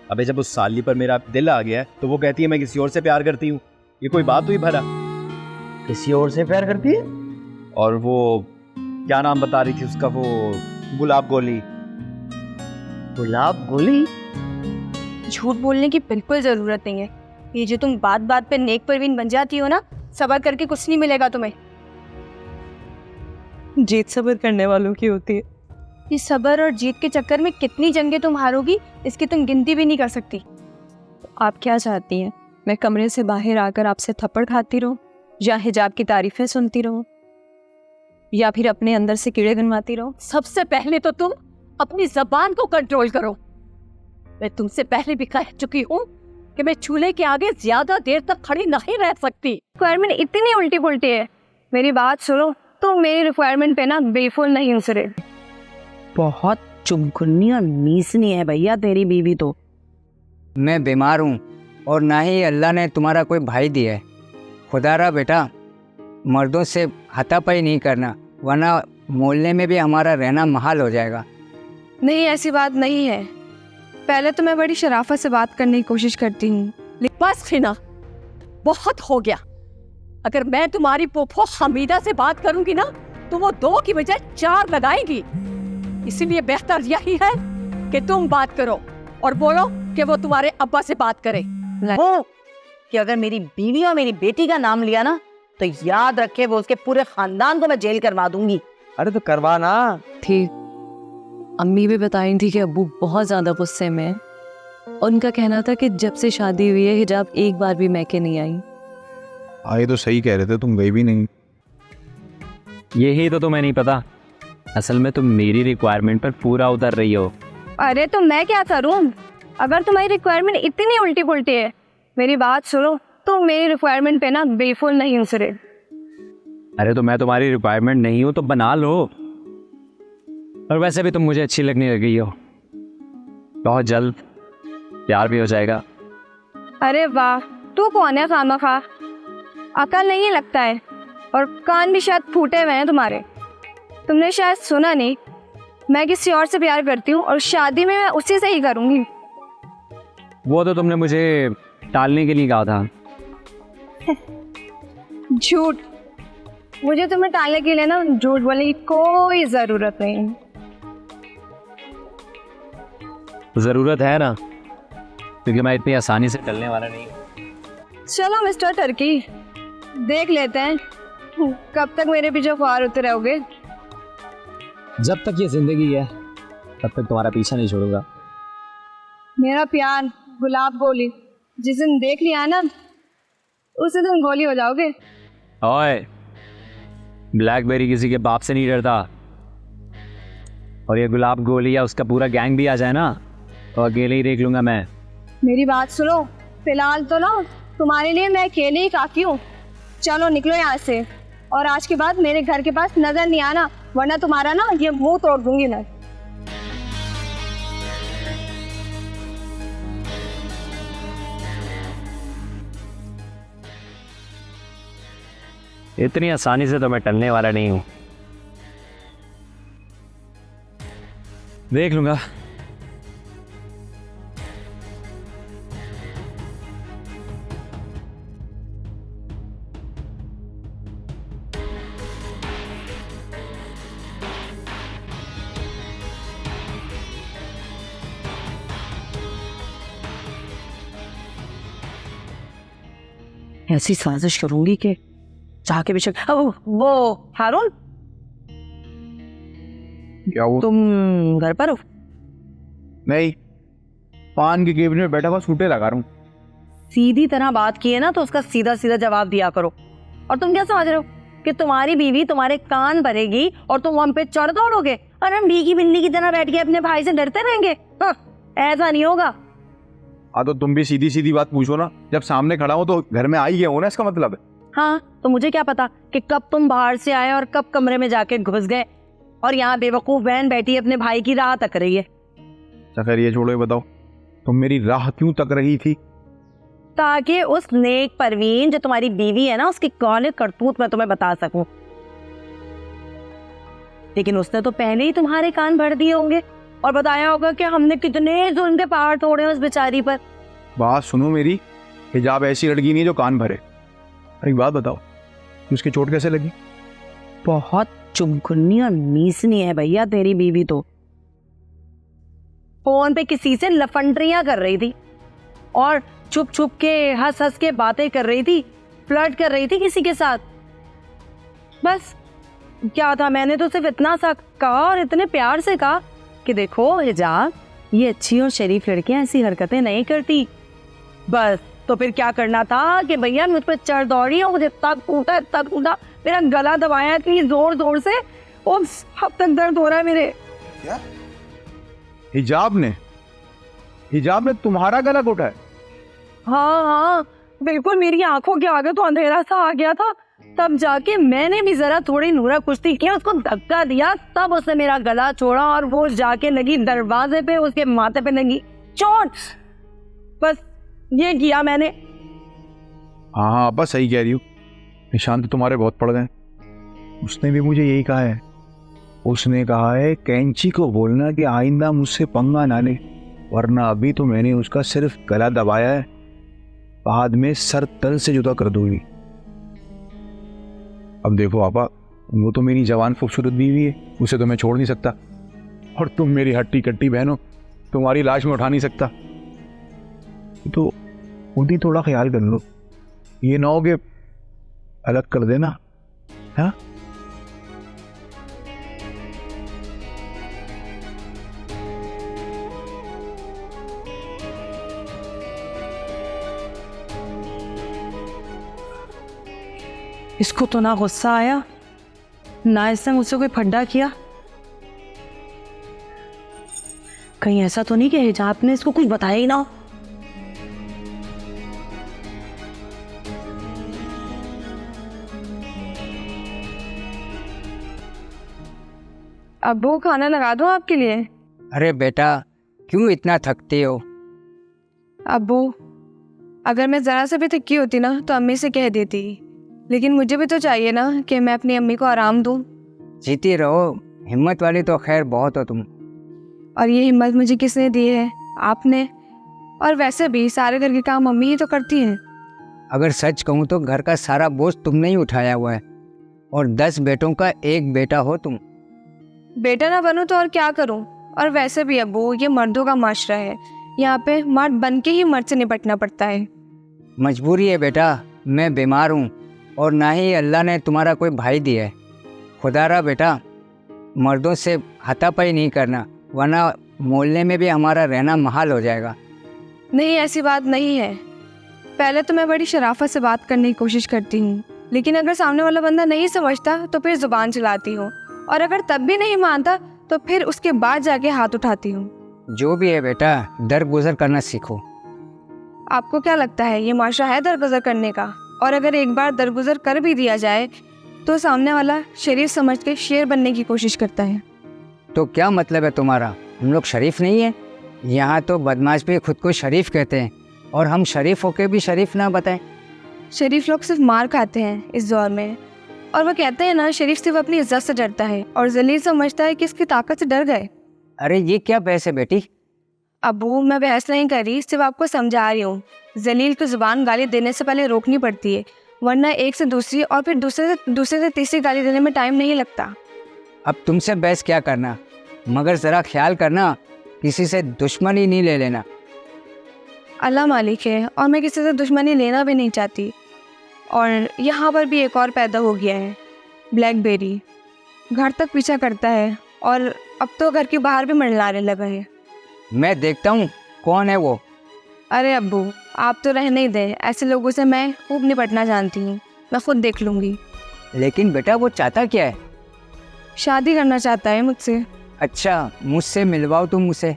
अबे जब उस साली पर मेरा दिल आ गया है तो वो कहती है मैं किसी और से प्यार करती हूँ। ये कोई बात हुई भला? किसी और से प्यार करती है? और वो क्या नाम बता रही थी उसका, वो गुलाब गोली। गुलाब गोली? झूठ बोलने की बिल्कुल जरूरत नहीं है। ये जो तुम बात बात पे नेक परवीन बन जाती हो ना, सब्र करके कुछ नहीं मिलेगा तुम्हें। जीत सब्र करने वालों की होती है। ये सब्र और जीत के चक्कर में कितनी जंगें तुम हारोगी इसकी तुम गिनती भी नहीं कर सकती। आप क्या चाहती हैं? मैं कमरे से बाहर आकर आपसे थप्पड़ खाती रहूं, या हिजाब की तारीफें सुनती रहूं, या फिर अपने अंदर से कीड़े गिनवाती रहूं? सबसे पहले तो तुम अपनी जबान को कंट्रोल करो। मैं तुमसे पहले भी कह चुकी हूँ कि मैं चूल्हे के आगे ज्यादा देर तक खड़ी नहीं रह सकती। रिक्वायरमेंट इतनी उल्टी पुल्टी है। मेरी बात सुनो, तो मेरी रिक्वायरमेंट पे ना बेफुल नहीं उतरे। बहुत चुनकुन्नी और नीसनी है भैया तेरी बीवी तो। मैं बीमार हूँ और ना ही अल्लाह ने तुम्हारा कोई भाई दिया है। खुदारा बेटा, मर्दों से हाथापाई नहीं करना, वरना मोहल्ले में भी हमारा रहना महाल हो जाएगा। नहीं, ऐसी बात नहीं है। पहले तो मैं बड़ी शराफत से बात करने की कोशिश करती हूँ। बस हिना, बहुत हो गया। अगर मैं तुम्हारी पोफो हमीदा से बात करूंगी ना तो वो 2 की बजाय 4 लगाएगी। इसीलिए बेहतर यही है कि तुम बात करो और बोलो कि वो तुम्हारे अब्बा से बात करे। वो कि अगर मेरी बीवी और मेरी बेटी का नाम लिया ना तो याद रखे वो उसके पूरे खानदान को मैं जेल करवा दूंगी। अरे तो करवा ना। थी अम्मी भी बताई थी कि अब्बू बहुत ज़्यादा गुस्से में है। उनका कहना था कि जब से शादी हुई है हिजाब एक बार भी मैके नहीं आई। आए तो सही कह रहे थे, तुम गई भी नहीं। यही तो तुम्हें नहीं पता, असल में तुम मेरी रिक्वायरमेंट पर पूरा उतर रही हो। अरे तो मैं क्या करूँ? अगर तुम्हारी रिक्वायरमेंट इतनी उल्टी पुल्टी है, मेरी बात सुनो, तो मेरी रिक्वायरमेंट पे ना बेफुल नहीं उतरे। अरे तो मैं तुम्हारी रिक्वायरमेंट नहीं हूँ तो बना लो। और वैसे भी तुम मुझे अच्छी लगने लगी हो, बहुत जल्द प्यार भी हो जाएगा। अरे वाह, तू कौन है खामखा? अकल नहीं लगता है, और कान भी शायद फूटे हुए हैं तुम्हारे। तुमने शायद सुना नहीं, मैं किसी और से प्यार करती हूँ और शादी में मैं उसी से ही करूँगी। वो तो तुमने मुझे टालने के लिए कहा था। झूठ। मुझे तुम्हें टालने के लिए ना झूठ बोलने की कोई ज़रूरत नहीं। ज़रूरत है ना, क्योंकि मैं इतनी आसानी से टलने वाला नहीं हूँ। चलो मिस्टर टर्की, देख लेते हैं कब तक मेरे पीछे ख्वार होते रहोगे। जब तक ये जिंदगी है तब तक तुम्हारा पीछा नहीं छोड़ूंगा। मेरा प्यार गुलाब गोली, जिस दिन देख लिया ना उसी दिन गोली हो जाओगे। ओए, ब्लैकबेरी किसी के बाप से नहीं डरता, और ये गुलाब गोली या उसका पूरा गैंग भी आ जाए ना तो अकेले ही देख लूंगा मैं। मेरी बात सुनो, फिलहाल तो ना तुम्हारे लिए मैं अकेले ही काफी हूँ। चलो निकलो यहाँ से, और आज के बाद मेरे घर के पास नजर नहीं आना, वरना तुम्हारा ना ये मुंह तोड़ दूंगी मैं। इतनी आसानी से तो मैं टलने वाला नहीं हूं, देख लूंगा। ऐसी साजिश करूंगी कि जाके बेशक। वो हारून, क्या वो? तुम घर पर हो? नहीं, पान के केबिन में बैठा हुआ सूटे लगा रहा हूँ। सीधी तरह बात की है ना तो उसका सीधा सीधा जवाब दिया करो। और तुम क्या समझ रहे हो कि तुम्हारी बीवी तुम्हारे कान भरेगी और तुम हम पे चढ़ दौड़ोगे और हम भीगी बिल्ली की तरह बैठ के अपने भाई से डरते रहेंगे? ऐसा नहीं होगा। तो तुम भी सीधी सीधी बात पूछो ना, जब सामने खड़ा हो तो घर में आ ही गया हो ना, इसका मतलब है। हाँ, तो मुझे क्या पता कि कब तुम बाहर से आए और कब कमरे में जाके घुस गए और यहाँ बेवकूफ बहन बैठी अपने भाई की राह तक रही है। खैर ये छोड़ो, ये बताओ तुम मेरी राह क्यों तक रही थी? ताकि उस नेक परवीन जो तुम्हारी बीवी है ना उसकी कौन करतूत मैं तुम्हें बता सकूं। लेकिन उसने तो पहले ही तुम्हारे कान भर दिए होंगे और बताया होगा कि हमने कितने जुल्म के पहाड़ तोड़े उस बेचारी पर। बात सुनो मेरी, हिजाब ऐसी लड़की नहीं है जो कान भरे। एक बात बताओ, उसकी चोट कैसे लगी? बहुत चुभकुन्नी और मीसनी है भैया तेरी बीवी तो। फोन पे किसी से लफंडरियां कर रही थी और चुप चुप के हंस हंस के बातें कर रही थी, फ्लर्ट कर रही थी किसी के साथ। बस क्या था, मैंने तो सिर्फ इतना सा कहा और इतने प्यार से कहा कि देखो हिजाब, ये अच्छी और शरीफ लड़कियां ऐसी हरकतें नहीं करती। बस तो फिर क्या करना था कि भैया मुझ पर चढ़ दौड़ी और मुझे इतना टूटा, मेरा गला दबाया इतनी जोर जोर से, और अब तक दर्द हो रहा है मेरे। हिजाब ने तुम्हारा गला घोटा है? हाँ हाँ बिल्कुल, मेरी आंखों के आगे तो अंधेरा सा आ गया था, तब जाके मैंने भी जरा थोड़ी नूरा कुश्ती किया, उसको धक्का दिया, तब उसने मेरा गला छोड़ा और वो जाके लगी दरवाजे पे, उसके माथे पे लगी चोट। बस ये किया मैंने। हाँ हाँ बस सही कह रही हूँ, निशान तो तुम्हारे बहुत पड़ गए। उसने भी मुझे यही कहा है, उसने कहा है कैंची को बोलना कि आइंदा मुझसे पंगा ना ले, वरना अभी तो मैंने उसका सिर्फ गला दबाया है, बाद में सर तल से जुदा कर दूंगी। अब देखो आपा, वो तो मेरी जवान खूबसूरत बीवी है, उसे तो मैं छोड़ नहीं सकता, और तुम मेरी हट्टी कट्टी बहन हो, तुम्हारी लाश में उठा नहीं सकता। तो खुद ही थोड़ा ख्याल कर लो, ये ना हो कि अलग कर देना। हाँ इसको तो ना गुस्सा आया, ना इसने मुझसे कोई फड्डा किया। कहीं ऐसा तो नहीं कि हिजाब ने इसको कुछ बताया ही ना हो। अब्बू खाना लगा दूं आपके लिए? अरे बेटा, क्यों इतना थकते हो? अब्बू, अगर मैं ज़रा से भी थकी होती ना तो अम्मी से कह देती, लेकिन मुझे भी तो चाहिए ना कि मैं अपनी अम्मी को आराम दूं। जीती रहो, हिम्मत वाली तो खैर बहुत हो तुम। और ये हिम्मत मुझे किसने दी है? आपने। और वैसे भी सारे घर के काम मम्मी ही तो करती हैं। अगर सच कहूँ तो घर का सारा बोझ तुमने ही उठाया हुआ है, और 10 बेटों का एक बेटा हो तुम। बेटा ना बनूं तो और क्या करूं? और वैसे भी अब्बू, ये मर्दों का माशरा है, यहाँ पे मर्द बन के ही मर्द से निपटना पड़ता है। मजबूरी है बेटा, मैं बीमार हूँ और ना ही अल्लाह ने तुम्हारा कोई भाई दिया है। खुदारा बेटा, मर्दों से हाथापाई नहीं करना, वरना मोहल्ले में भी हमारा रहना महाल हो जाएगा। नहीं, ऐसी बात नहीं है। पहले तो मैं बड़ी शराफत से बात करने की कोशिश करती हूँ, लेकिन अगर सामने वाला बंदा नहीं समझता तो फिर ज़ुबान चलाती हूँ, और अगर तब भी नहीं मानता तो फिर उसके बाद जाके हाथ उठाती हूँ। जो भी है बेटा, दर गुजर करना सीखो। आपको क्या लगता है ये माशरा है दरगुजर करने का? और अगर एक बार दरगुजर कर भी दिया जाए तो सामने वाला शरीफ समझ के शेर बनने की कोशिश करता है। तो क्या मतलब है तुम्हारा? हम लोग शरीफ नहीं है? यहाँ तो बदमाश भी खुद को शरीफ कहते हैं, और हम शरीफ होके भी शरीफ ना बताएं। शरीफ लोग सिर्फ मार खाते हैं इस दौर में, और वो कहते हैं ना, शरीफ सिर्फ अपनी इज्जत से डरता है और जलील समझता है कि इसकी ताकत से डर गए। अरे ये क्या बहस है बेटी? अबू, मैं बहस नहीं कर रही, सिर्फ आपको समझा रही हूँ। जलील को जुबान गाली देने से पहले रोकनी पड़ती है, वरना एक से दूसरी और फिर दूसरे से तीसरी गाली देने में टाइम नहीं लगता। अब तुमसे बहस क्या करना, मगर ज़रा ख्याल करना किसी से दुश्मनी नहीं ले लेना। अल्लाह मालिक है, और मैं किसी से दुश्मनी लेना भी नहीं चाहती। और यहाँ पर भी एक और पैदा हो गया है, ब्लैकबेरी। घर तक पीछा करता है और अब तो घर के बाहर भी मंडलाने लगा है। मैं देखता हूँ कौन है वो। अरे अब्बू, आप तो रहने ही दें, ऐसे लोगों से मैं खूब निपटना जानती हूँ, मैं खुद देख लूँगी। लेकिन बेटा वो चाहता क्या है? शादी करना चाहता है मुझसे। अच्छा, मुझसे मिलवाओ तुम उसे।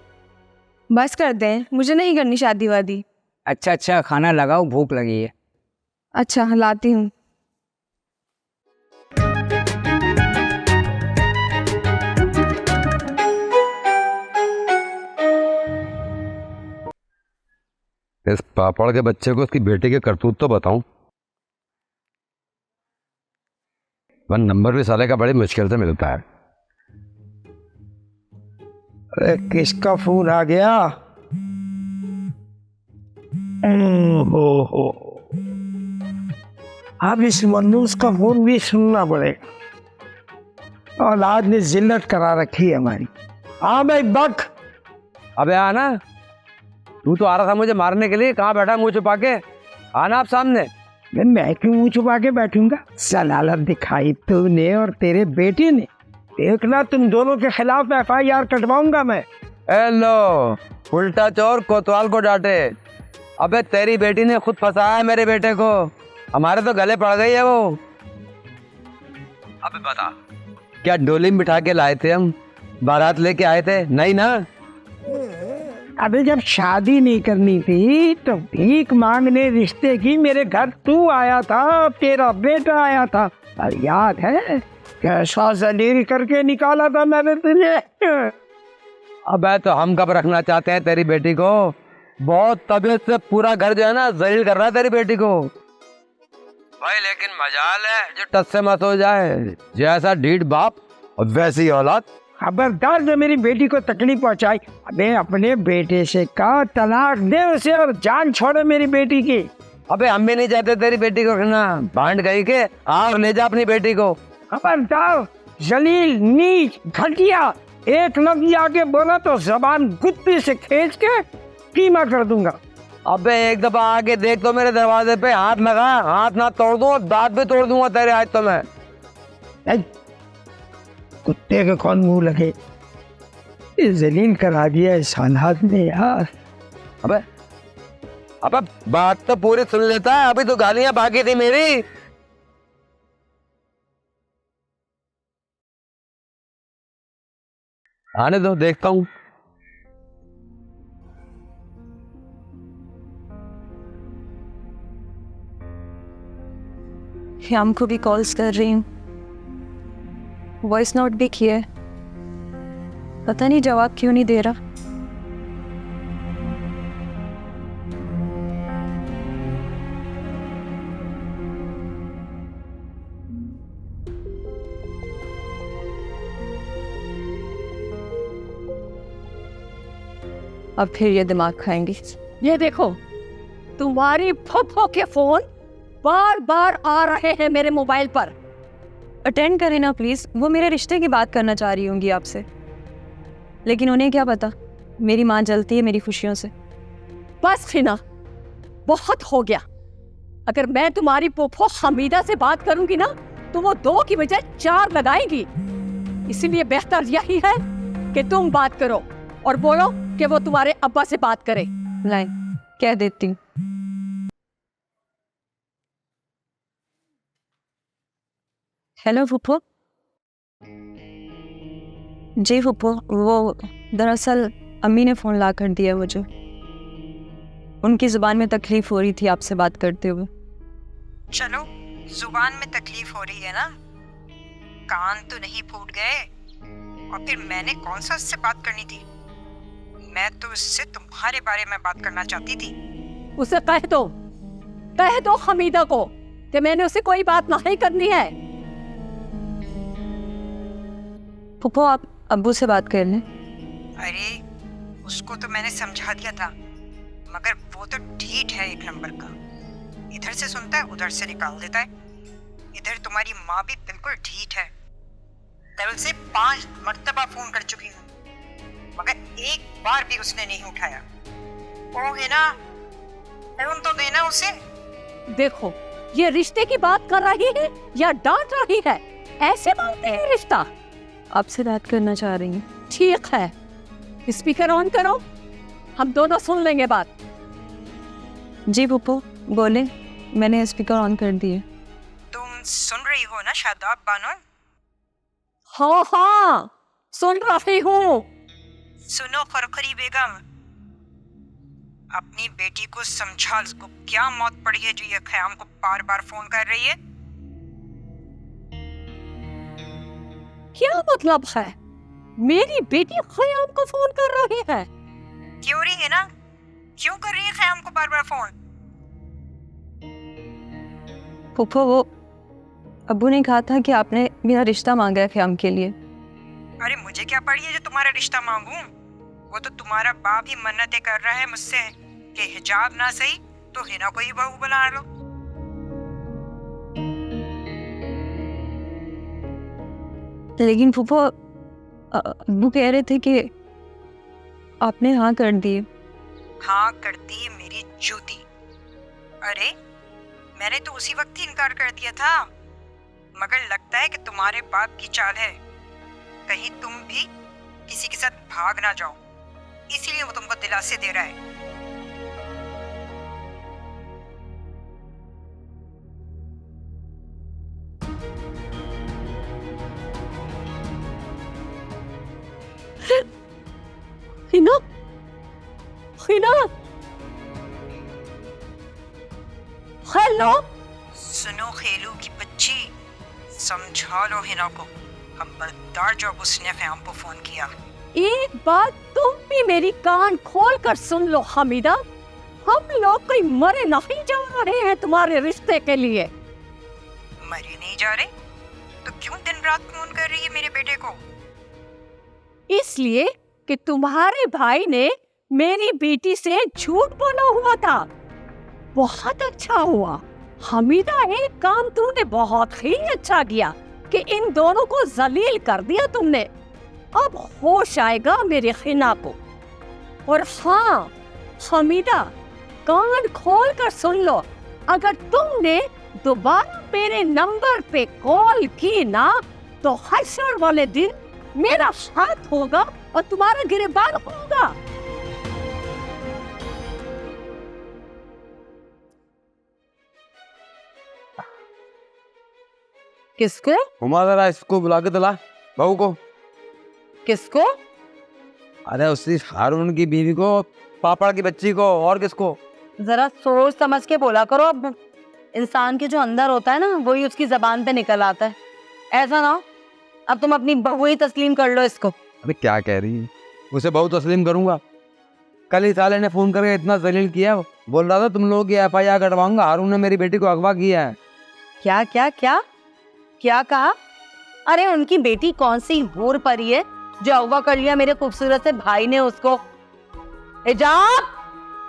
बस कर दें, मुझे नहीं करनी शादी वादी। अच्छा, खाना लगाओ, भूख लगी है। अच्छा, लाती हूँ। इस पापड़ के बच्चे को उसकी बेटी के करतूत तो बताऊं। वन नंबर भी साले का बड़ी मुश्किल से मिलता है। अरे किसका फोन आ गया? हो अब इस मनूस का फोन भी सुनना पड़ेगा। औलाद ने जिल्लत करा रखी है हमारी। हाँ भाई बक। अबे आना, तू तो आ रहा था मुझे मारने के लिए, कहाँ बैठा मुंह छुपा के? आना आप सामने। मैं क्यों मुंह छुपा के बैठूंगा? सलालत दिखाई तूने और तेरे बेटे ने। देखना तुम दोनों के खिलाफ FIR कटवाऊंगा मैं। हेलो, उल्टा चोर कोतवाल को डांटे। अबे तेरी बेटी ने खुद फंसाया है मेरे बेटे को, हमारे तो गले पड़ गई है वो। अबे बता, क्या डोली में बिठा के लाए थे हम, बारात लेके आए थे? नहीं ना। अबे जब शादी नहीं करनी थी तो भीख मांगने रिश्ते की मेरे घर तू आया था, तेरा बेटा आया था, और याद है कैसा जलील करके निकाला था मैंने तुझे। अबे तो हम कब रखना चाहते हैं तेरी बेटी को? बहुत तबीयत से पूरा घर जो है ना जलील कर रहा है तेरी बेटी को भाई, लेकिन मजाल है जो टस से मत हो जाए। जैसा ढीठ बाप और वैसी औलाद। खबरदार जो मेरी बेटी को तकलीफ पहुंचाई, अबे अपने बेटे से कहा तलाक दे उसे और जान छोड़े मेरी बेटी की। अबे हम भी नहीं चाहते तेरी बेटी को रखना, भांड गई के और ले जा अपनी बेटी को। खबरदार जलील, नीच, घटिया, एक लफ्ज आके बोला तो जबान गुत्ती से खींच के कीमा कर दूंगा। अबे एक दफा आके देख तो मेरे दरवाजे पे हाथ लगा, हाथ ना तोड़ दूं, दांत भी तोड़ दूंगा तेरे आज तो मैं। कुत्ते के कौन मुंह लगे, जलील करा दिया इस हालात में यार। अबे अबे बात तो पूरी सुन लेता है, अभी तो गालियां बाकी थी मेरी। आने दो, देखता हूँ। श्याम को भी कॉल्स कर रही हूँ, वॉइस नोट भी किया है, पता नहीं जवाब क्यों नहीं दे रहा। अब फिर ये दिमाग खाएंगी। ये देखो, तुम्हारी फुफ्फो के फोन बार बार आ रहे हैं मेरे मोबाइल पर। अटेंड करें ना प्लीज, वो मेरे रिश्ते की बात करना चाह रही होंगी आपसे, लेकिन उन्हें क्या पता मेरी माँ जलती है मेरी खुशियों से। बस फिना, बहुत हो गया। अगर मैं तुम्हारी फुफ्फो हमीदा से बात करूंगी ना तो वो 2 की बजाय 4 लगाएंगी। इसीलिए बेहतर यही है कि तुम बात करो और बोलो कि वो तुम्हारे अब्बा से बात करे। लाइन कह देती हूँ। हेलो फुप्पो। जी फुप्पो, वो दरअसल अम्मी ने फ़ोन ला कर दिया मुझे, उनकी ज़ुबान में तकलीफ़ हो रही थी आपसे बात करते हुए। चलो, जुबान में तकलीफ हो रही है ना, कान तो नहीं फूट गए। और फिर मैंने कौन सा उससे बात करनी थी? मैं तो उससे तुम्हारे बारे में बात करना चाहती थी। उसे कह दो हमीदा को कि मैंने उसे कोई बात नहीं करनी है। फुप्पो आप अब्बू से बात कर लें। अरे उसको तो मैंने समझा दिया था, मगर वो तो ढीठ है एक नंबर का। इधर से सुनता है उधर से निकाल देता है। इधर तुम्हारी माँ भी बिल्कुल ढीठ है। कल से 5 मर्तबा फोन कर चुकी हूँ, मगर एक बार भी उसने नहीं उठाया। ओ है ना, फोन तो देना उसे। देखो, ये रिश्ते की बात कर रही है या डांट रही है? ऐसे मानते हैं रिश्ता? आपसे बात करना चाह रही हैं। ठीक है, स्पीकर ऑन करो, हम दोनों सुन लेंगे बात। जी फुप्पो बोले, मैंने स्पीकर ऑन कर दिए। तुम सुन रही हो ना शादाब बानो? हाँ, सुन रही हूँ। सुनो खरखरी बेगम, अपनी बेटी को समझा, उसको क्या मौत पड़ी है जो ये ख्याम को बार बार फोन कर रही है? क्या मतलब है? मेरी बेटी ख्याम को फोन कर रही है? क्यों रही है ना, क्यों कर रही है ख्याम को बार बार फोन? फुप्पो वो अब्बू ने कहा था कि आपने मेरा रिश्ता मांगा है ख्याम के लिए। अरे मुझे क्या पड़ी है जो तुम्हारा रिश्ता मांगूं? वो तो तुम्हारा बाप ही मन्नतें कर रहा है मुझसे कि हिजाब ना सही तो हिना को ही बहू बना लो। लेकिन फूफो अब्बू कह रहे थे कि आपने हाँ कर दी। हाँ कर दी मेरी जूती। अरे मैंने तो उसी वक्त ही इनकार कर दिया था, मगर लगता है कि तुम्हारे बाप की चाल है, कहीं तुम भी किसी के साथ भाग ना जाओ, इसीलिए वो तुमको दिलासे दे रहा है। हिना, हिना, हेलो। सुनो खेलू की बच्ची, समझा लो हिना को, खबरदार जब उसने फैम को फोन किया। एक बात तुम भी मेरी कान खोल कर सुन लो हमीदा, हम लोग कोई मरे नहीं जा रहे हैं तुम्हारे रिश्ते के लिए। मरे नहीं जा रहे तो क्यों दिन रात फोन कर रही है मेरे बेटे को? इसलिए कि तुम्हारे भाई ने मेरी बेटी से झूठ बोला हुआ था। बहुत अच्छा हुआ हमीदा, एक काम तूने बहुत ही अच्छा किया कि इन दोनों को जलील कर दिया तुमने। अब होश आएगा मेरे हिना को। और हाँ हमीदा, कान खोल कर सुन लो, अगर तुमने दोबारा मेरे नंबर पे कॉल की ना तो हश्र वाले दिन मेरा साथ होगा और तुम्हारा गिरफ्तार होगा। किसको? हुमा जरा इसको बुला के दिला बहू को। किसको? अरे उसी हारून की बीवी को, पापड़ की बच्ची को, और किसको? जरा सोच समझ के बोला करो। अब इंसान के जो अंदर होता है ना वही उसकी जबान पे निकल आता है। ऐसा ना हो अब तुम अपनी बहू ही तस्लीम कर लो इसको। अबे क्या कह रही है? उसे बहू तस्लीम करूंगा? कल ही साले ने फोन करके इतना जलील किया, बोल रहा था तुम लोगों की FIR कटवाऊंगा, हारून ने मेरी बेटी को अगवा किया है। क्या क्या क्या क्या कहा? अरे उनकी बेटी कौन सी हूर परी है जो अगवा कर लिया मेरे खूबसूरत से भाई ने उसको? हिजाब,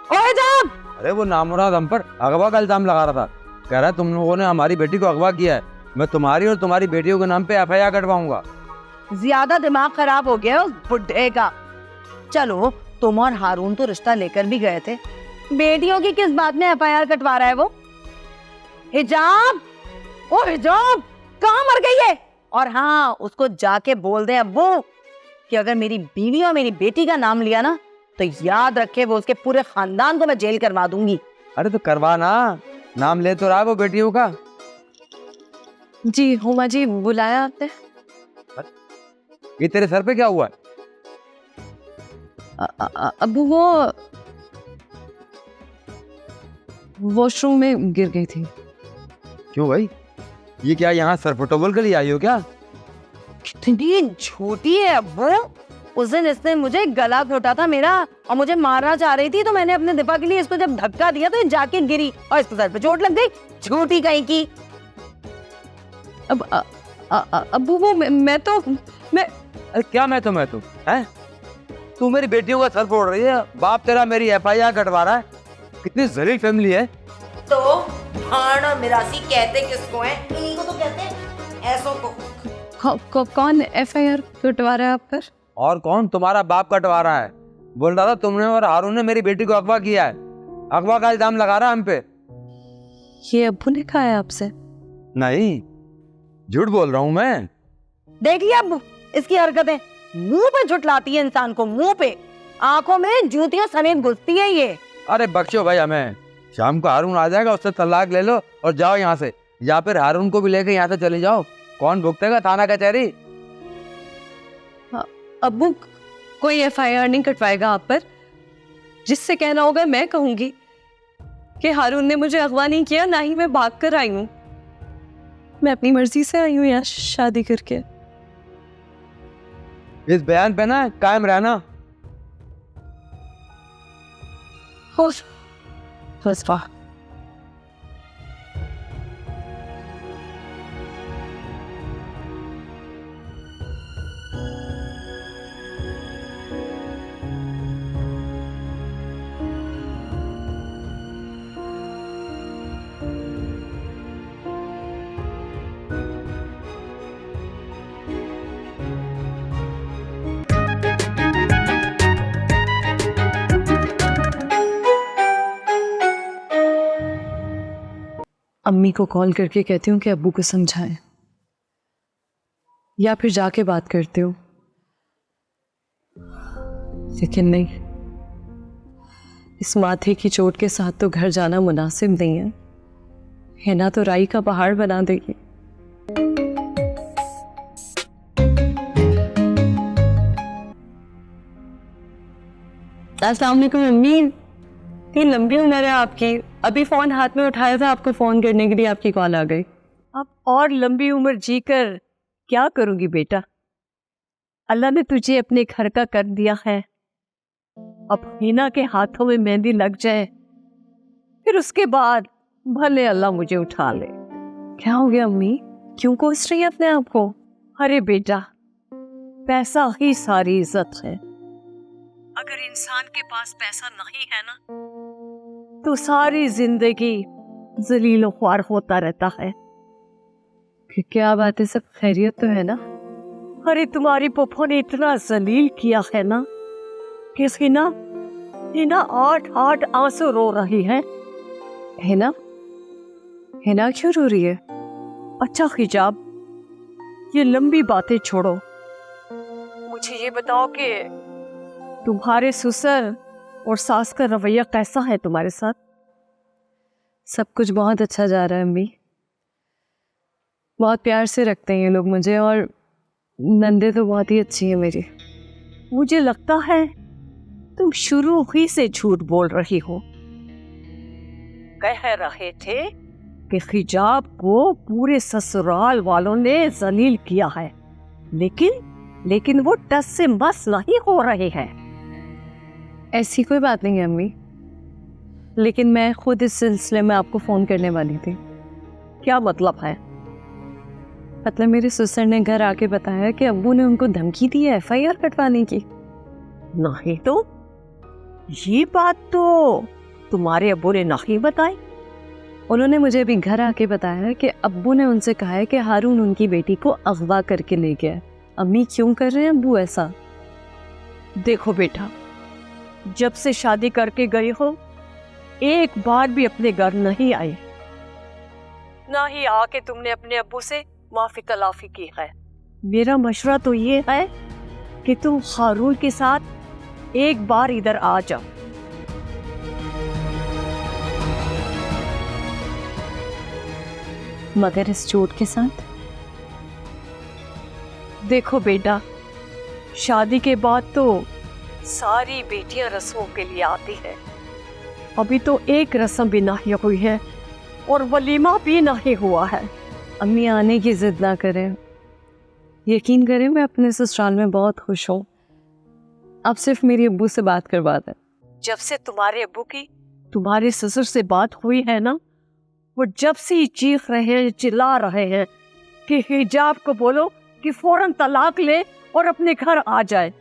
ओ हिजाब! अरे वो नामुराद हम पर अगवा का इल्जाम लगा रहा था, कह रहा है तुम लोगों ने हमारी बेटी को अगवा किया है, मैं तुम्हारी और तुम्हारी बेटियों के नाम पे FIR कटवाऊंगा। ज्यादा दिमाग खराब हो गया है उस बुड्ढे का। चलो तुम और हारून तो रिश्ता लेकर भी गए थे, बेटियों की किस बात में FIR कटवा रहा है वो? हिजाब, ओ हिजाब, कहाँ मर गई है? और हाँ, उसको जाके बोल दे अब्बू कि अगर मेरी बीवी और मेरी बेटी का नाम लिया ना तो याद रखे वो उसके पूरे खानदान को मैं जेल करवा दूंगी। अरे तो करवा ना, नाम ले तो रहा वो बेटियों का। जी हुमा जी, बुलाया आपने? ये तेरे सर पे क्या हुआ है? अब्बू वो वॉशरूम में गिर गई थी। क्यों भाई, ये क्या यहाँ सर फुटबॉल के लिए आई हो क्या? कितनी झूठी है अब्बू। उस दिन इसने मुझे गला घोटा था मेरा और मुझे मारना चाह रही थी, तो मैंने अपने दिफा के लिए इसको जब धक्का दिया तो ये जाके गिरी और इसके सर पे चोट लग गई। झूठी कहीं की। अब अब्बू वो मैं अरे क्या मैं तो है? तू मेरी बेटियों का सर फोड़ रही है, बाप तेरा मेरी FIR कटवा रहा है। कितनी जलील फैमिली है। तो भाण और मिरासी कहते किसको हैं? इन्हीं को तो कहते हैं, ऐसों को। कौन FIR कटवा रहा है आप पर? और कौन? तुम्हारा बाप कटवा रहा है। बोल रहा था तुमने और हारून ने मेरी बेटी को अगवा किया है, अगवा का इल्जाम लगा रहा है हम पे। ये अब्बू ने कहा है आपसे? नहीं, झूठ बोल रहा हूँ मैं। देखिए अब इसकी हरकतें, मुंह पे झुटलाती है इंसान को, मुंह पे, आंखों में जूतियां समेत घुसती है ये। अरे बख्शो भाई हमें, शाम को हारून आ जाएगा, उससे तलाक ले लो और जाओ यहाँ से, या फिर हारून को भी लेके यहाँ से चले जाओ। कौन भुगतेगा थाना कचहरी? अब्बू कोई FIR नहीं कटवाएगा आप पर। जिससे कहना होगा मैं कहूंगी कि हारून ने मुझे अगवा नहीं किया, ना ही मैं भाग कर आई हूँ। मैं अपनी मर्जी से आई हूँ यहाँ शादी करके। इस बयान पे ना कायम रहना। होश अम्मी को कॉल करके कहती हूँ कि अब्बू को समझाएं, या फिर जाके बात करती हूँ, लेकिन नहीं, इस माथे की चोट के साथ तो घर जाना मुनासिब नहीं है ना, तो राई का पहाड़ बना देगी। अस्सलाम वालेकुम अम्मी, इतनी लंबी उम्र है आपकी, अभी फोन हाथ में उठाया था आपको फोन करने के लिए, आपकी कॉल आ गई। अब और लंबी उम्र जीकर क्या करूंगी बेटा, अल्लाह ने तुझे अपने घर का कर दिया है। अब हिना के हाथों में मेहंदी लग जाए, फिर उसके बाद भले अल्लाह मुझे उठा ले। क्या हो गया अम्मी, क्यों कोस रही है अपने आप को? अरे बेटा, पैसा ही सारी इज्जत है। अगर इंसान के पास पैसा नहीं है ना, तो सारी जिंदगी जलीलो ख्वार होता रहता है। क्या बात है, सब खैरियत तो है ना? अरे तुम्हारी पप्पो ने इतना जलील किया है ना कि हिना 8 आंसू रो रही है। हिना क्यों रो रही है? अच्छा हिजाब, ये लंबी बातें छोड़ो, मुझे ये बताओ कि तुम्हारे ससुर और सास का रवैया कैसा है तुम्हारे साथ? सब कुछ बहुत अच्छा जा रहा है अम्मी, बहुत प्यार से रखते हैं ये लोग मुझे, और नंदे तो बहुत ही अच्छी है मेरी। मुझे लगता है तुम शुरू ही से झूठ बोल रही हो। कह रहे थे कि हिजाब को पूरे ससुराल वालों ने जलील किया है, लेकिन वो टस से मस नहीं हो रहे हैं। ऐसी कोई बात नहीं है अम्मी, लेकिन मैं खुद इस सिलसिले में आपको फोन करने वाली थी। क्या मतलब है? मतलब मेरे ससुर ने घर आके बताया कि अब्बू ने उनको धमकी दी है FIR कटवाने की। नहीं तो ये बात तो तुम्हारे अब्बू ने नहीं बताई। उन्होंने मुझे अभी घर आके बताया कि अब्बू ने उनसे कहा है कि हारून उनकी बेटी को अगवा करके ले गया है। अम्मी क्यों कर रहे हैं अब्बू ऐसा? देखो बेटा, जब से शादी करके गई हो, एक बार भी अपने घर नहीं आई, ना ही आके तुमने अपने अब्बू से माफी तलाफी की है। मेरा मशवरा तो ये है कि तुम हारून के साथ एक बार इधर आ जाओ। मगर इस चोट के साथ? देखो बेटा, शादी के बाद तो सारी बेटियां रस्मों के लिए आती है। अभी तो एक रस्म भी नहीं हुई है और वलीमा भी नहीं हुआ है। अम्मी आने की जिद ना करें, यकीन करें मैं अपने ससुराल में बहुत खुश हूँ। अब सिर्फ मेरी अब्बू से बात करवा दें। जब से तुम्हारे अब्बू की तुम्हारे ससुर से बात हुई है ना, वो जब से ही चीख रहे हैं, चिल्ला रहे हैं कि हिजाब को बोलो कि फौरन तलाक ले और अपने घर आ जाए।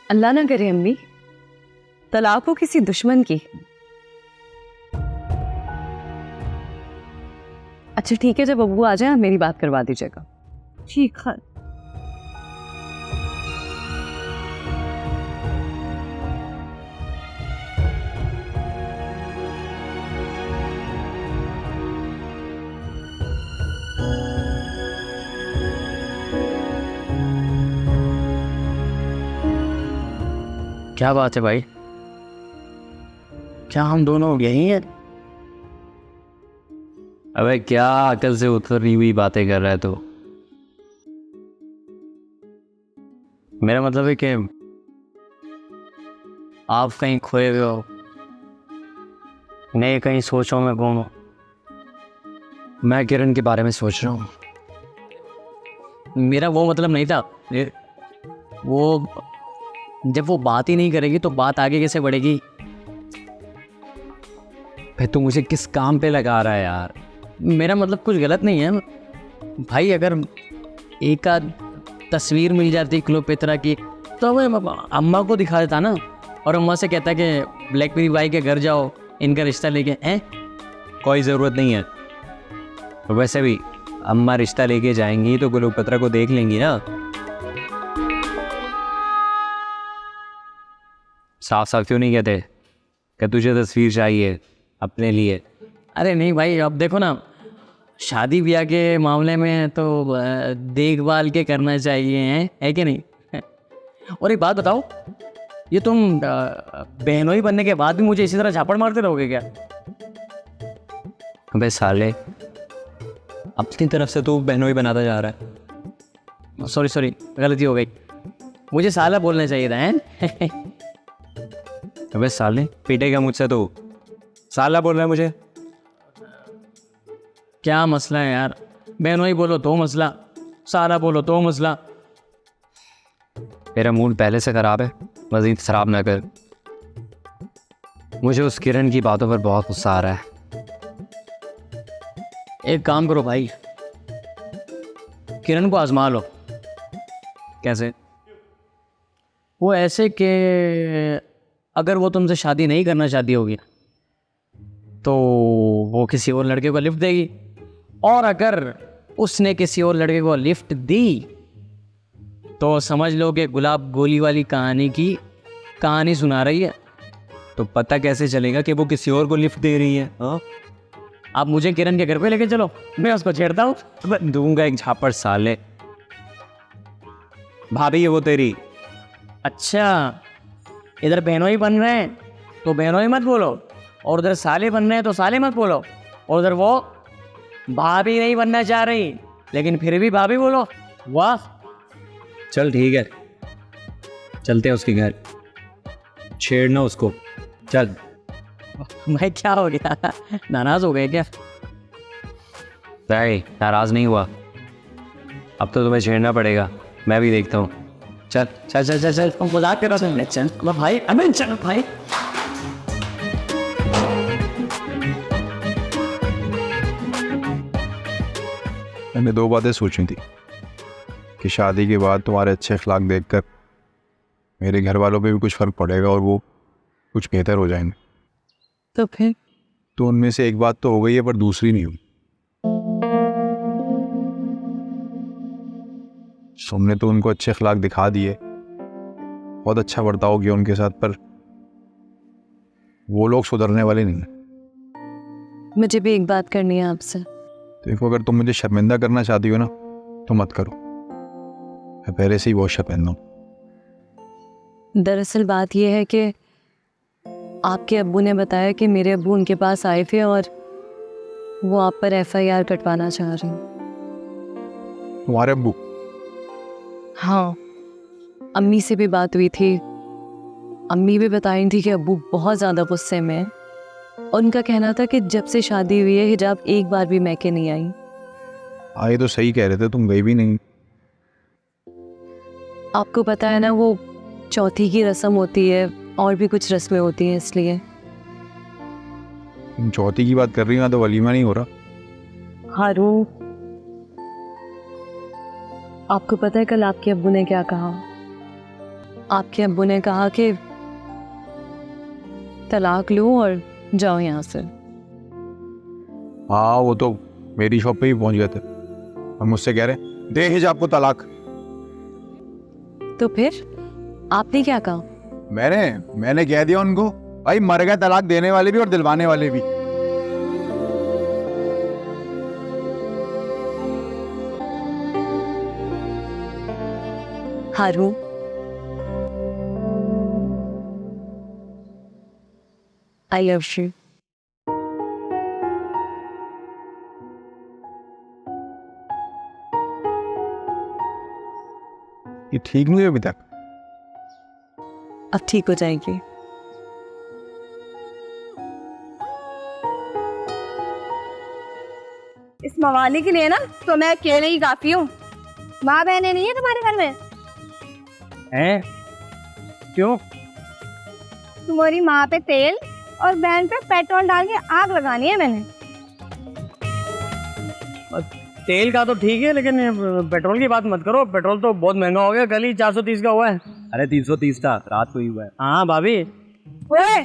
अल्लाह ना करे अम्मी, तलाक हो किसी दुश्मन की। अच्छा ठीक है, जब अब्बू आ जाए मेरी बात करवा दीजिएगा। ठीक है। क्या बात है भाई, क्या हम दोनों यही हैं? अबे क्या अकल से उतरी हुई बातें कर रहा है तो? मेरा मतलब है कि आप कहीं खोए हुए हो, मैं कहीं सोचों में गुम हूं। मैं किरण के बारे में सोच रहा हूँ। मेरा वो मतलब नहीं था। वो जब वो बात ही नहीं करेगी तो बात आगे कैसे बढ़ेगी? भाई तू मुझे किस काम पे लगा रहा है यार? मेरा मतलब कुछ गलत नहीं है भाई। अगर एक आध तस्वीर मिल जाती क्लोपेत्रा की तो मैं अम्मा को दिखा देता ना, और अम्मा से कहता कि ब्लैकबेरी भाई के घर जाओ, इनका रिश्ता लेके। हैं कोई ज़रूरत नहीं है। वैसे भी अम्मा रिश्ता लेके जाएंगी तो क्लोपेत्रा को देख लेंगी ना। साफ साफ क्यों नहीं कहते कि तुझे तस्वीर चाहिए अपने लिए? अरे नहीं भाई, अब देखो ना, शादी ब्याह के मामले में तो देखभाल के करना चाहिए, है कि नहीं? और एक बात बताओ, ये तुम बहनोई बनने के बाद भी मुझे इसी तरह झापड़ मारते रहोगे क्या? अबे साले, अपनी तरफ से तो बहनोई बनाता जा रहा है। सॉरी गलती हो गई, मुझे साला बोलना चाहिए था, हैं? अबे साले, पीटेगा मुझसे तो साला बोल रहा है मुझे। क्या मसला है यार? बहनोई बोलो तो मसला, साला बोलो तो मसला। मेरा मूड पहले से ख़राब है, मज़ीद ख़राब ना कर। मुझे उस किरण की बातों पर बहुत गुस्सा आ रहा है। एक काम करो भाई, किरण को आजमा लो। कैसे? वो ऐसे कि अगर वो तुमसे शादी नहीं करना चाहती होगी तो वो किसी और लड़के को लिफ्ट देगी, और अगर उसने किसी और लड़के को लिफ्ट दी तो समझ लो कि गुलाब गोली वाली कहानी की कहानी सुना रही है। तो पता कैसे चलेगा कि वो किसी और को लिफ्ट दे रही है? हाँ, आप मुझे किरण के घर पे लेके चलो, मैं उसको छेड़ता हूँ। दूंगा एक झापड़ साले। भाभी है वो तेरी। अच्छा, इधर बहनोई बन रहे हैं तो बहनोई मत बोलो, और उधर साले बन रहे हैं तो साले मत बोलो, और उधर वो भाभी नहीं बनना चाह रही लेकिन फिर भी भाभी बोलो। वाह, चल ठीक है, चलते हैं उसके घर, छेड़ना उसको। चल। भाई क्या हो गया, नाराज हो गए क्या? भाई नाराज नहीं हुआ, अब तो तुम्हें छेड़ना पड़ेगा, मैं भी देखता हूँ। चल चल चल चल चल, मजाक कर रहा था। चल भाई, अबे चल भाई। मैंने 2 बातें सोची थी कि शादी के बाद तुम्हारे अच्छे अखलाक देखकर मेरे घर वालों पे भी कुछ फ़र्क पड़ेगा और वो कुछ बेहतर हो जाएंगे। तो फिर? तो उनमें से एक बात तो हो गई है, पर दूसरी नहीं हुई। तुमने तो उनको अच्छे अखलाक दिखा दिए, बहुत अच्छा बर्ताव किया उनके साथ, पर वो लोग सुधरने वाले नहीं हैं। मुझे भी एक बात करनी है आपसे। देखो, अगर तुम मुझे शर्मिंदा करना चाहती हो ना तो मत करो, मैं पहले से ही बहुत शर्मिंदा हूँ। दरअसल बात यह है कि आपके अब्बू ने बताया कि मेरे अब्बू उनके पास आए थे और वो आप पर FIR कटवाना चाह रहे हैं। तुम्हारे अब्बू? हाँ, अम्मी से भी बात हुई थी, अम्मी भी बताई थी कि अब्बू बहुत ज़्यादा गुस्से में हैं। उनका कहना था कि जब से शादी हुई है हिजाब एक बार भी मैके नहीं आई। आए तो सही कह रहे थे, तुम गई भी नहीं। आपको पता है ना, वो चौथी की रस्म होती है और भी कुछ रस्में होती हैं, इसलिए। तुम चौथी की बात कर रही हो ना, तो वलीमा नहीं हो रहा। हारून, आपको पता है कल आपके अब्बू ने क्या कहा? आपके अब्बू ने कहा कि तलाक लो और जाओ यहाँ से। हाँ, वो तो मेरी शॉप पे ही पहुंच गए थे और मुझसे कह रहे दे हिजाब को तलाक। तो फिर आपने क्या कहा? मैंने कह दिया उनको, भाई मर गए तलाक देने वाले भी और दिलवाने वाले भी। हारून, I love you. ये ठीक नहीं है अभी तक। अब ठीक हो जाएगी। इस मवाली के लिए ना तो मैं अकेले ही काफी हूँ। माँ बहनें नहीं है तुम्हारे घर में? हैं? क्यों? तुम्हारी माँ पे तेल और बहन पे पेट्रोल डाल के आग लगानी है मैंने। तेल का तो ठीक है, लेकिन पेट्रोल की बात मत करो। पेट्रोल तो बहुत महंगा हो गया, कल ही 430 का हुआ है। अरे 330 था, रात को ही हुआ है। हाँ भाभी। ओए,